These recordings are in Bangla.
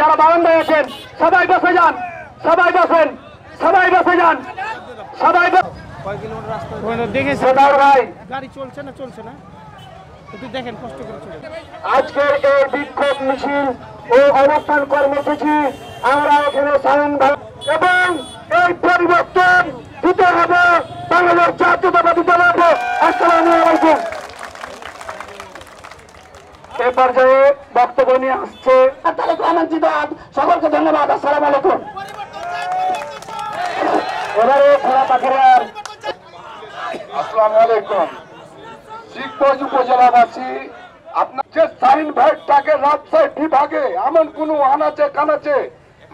যারা বারান্দায় আছেন সবাই বসে যান, সবাই বসেন, সবাই বসে যান, সবাই গাড়ি চলছে না চলছে না একটু দেখেন কষ্ট করে চলে। আজকের এই বিক্ষোভ মিছিল ও অবস্থান কর্মসূচি আমরা এখানে সায়ন এবং এই পরিবর্তন দিতে হবে বাংলাদেশ জাতীয়তাবাদী দলের। আসসালামু আলাইকুম। এ পর্যায়ে বক্তব্য নিয়ে আসছে সকলকে ধন্যবাদ। আসসালামু আলাইকুম। এবারে ঘোড়া পাখিরা। আসসালামু আলাইকুম। শিবগঞ্জ উপজেলাবাসী আপনার যে সাইন ভাইটাকে রাজশাহী বিভাগে এমন কোন আনাচে কানাচে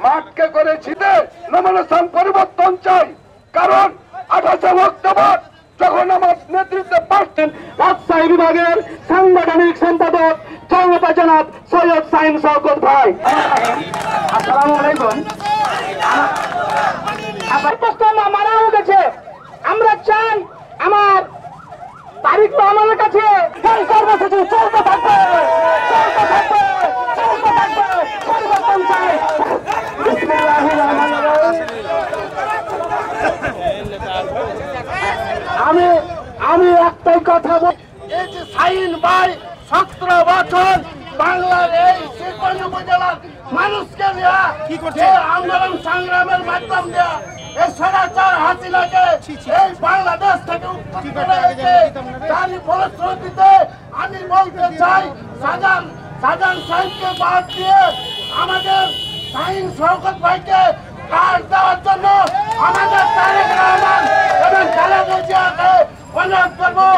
মাঠকে করে ছিটে নমিনেশন পরিবর্তন চাই। কারণ 28 অক্টোবর যখন আমার নেতৃত্বে পাচ্ছেন রাজশাহী বিভাগের সাংগঠনিক সম্পাদক জনাব সৈয়দ সাইন শওকত ভাই। আসসালামু আলাইকুম। আমার কষ্ট মারা হয়ে গেছে। আমরা চাই আমার তারিখ তো আমাদের কাছে কর্মসূচি চলতে থাকবে, চলতে থাকবে, চলতে থাকবে। পরিবর্তন চাই। আমি একটাই কথা বল, এই যে সাইন ভাই 17 বছর বাংলার এই শিবগঞ্জ উপজেলার মানুষকে দেয়া যে আন্দোলন সংগ্রামের মাধ্যম দেয়া এই স্বৈরাচার হাসিনাকে এই বাংলাদেশ থেকে তারই ফলশ্রুতিতে আমি বলতে চাই শাহজাহান সাহেবকে বাদ দিয়ে আমাদের সাইন শওকত ভাইকে কার্ড দেওয়ার জন্য আমাদের তারেক রহমান এবং খালেদা জিয়াকে অনুরোধ করবো।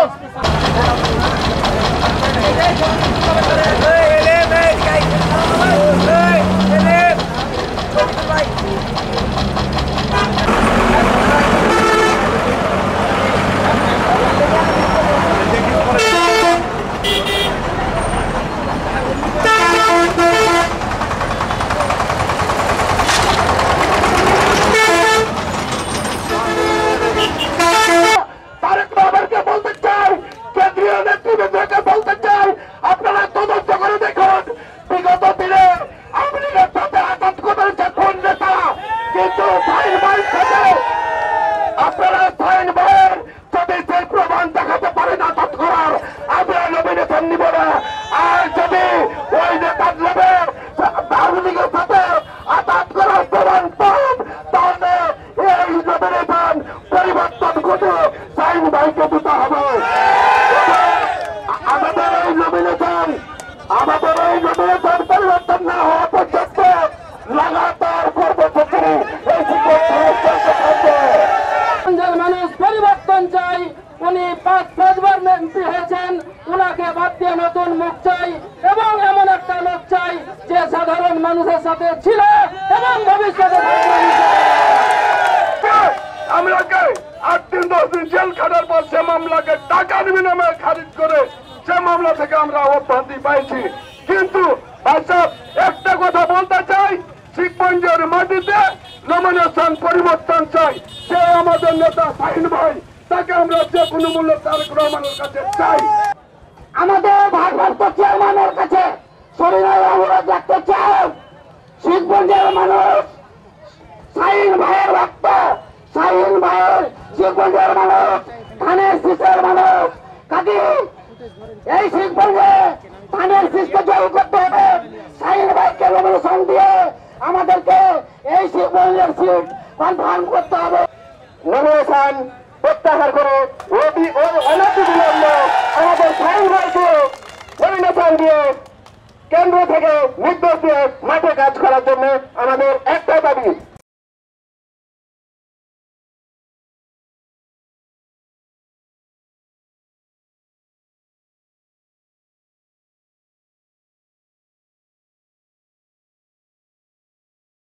পরিবর্তন না হওয়া পর্যন্ত লাগাতার কর্মসূচি মানুষ পরিবর্তন চাই। উনি 5বার এমপি হয়েছেন, উনাকে বাদ দিয়ে নতুন মুখ চাই এবং এমন একটা লোক চাই যে সাধারণ মানুষের সাথে ছিল এবং ভবিষ্যতে আমরাকে 8 দিন 10 দিন জেল খাটার পর সে মামলাকে টাকার বিনিময়ে খারিজ করে সে মামলা থেকে আমরা অব্যাহতি পাইছি। কিন্তু একটা কথা বলতে চাই, শিবগঞ্জের মাটিতে নমিনেশন পরিবর্তন চাই। সে আমাদের নেতা সাইন ভাই, তাকে আমরা যে কোনো মূল্য তারেক রহমানের কাছে চাই। আমাদের ভারপ্রাপ্ত চেয়ারম্যানের কাছে সরিনায় অনুরোধ রাখতে চাই, শিবগঞ্জের মানুষ সাইন ভাইয়ের রক্ত, সাইন ভাইয়ের শিবগঞ্জের মানুষ, ধানের শীষের মানুষ, কাজী এই শিবগঞ্জে ধানের শীষকে জয় করতে হবে। সাইন ভাইকে নমিনেশন দিয়ে আমাদেরকে এই শিবগঞ্জের সিট কনফার্ম করতে হবে। নমিনেশন প্রত্যাহার করে আমাদের সাইন ভাইকে নমিনেশন দিয়ে কেন্দ্র থেকে নির্দেশ দিয়ে মাঠে কাজ করার জন্য আমাদের একটাই দাবি।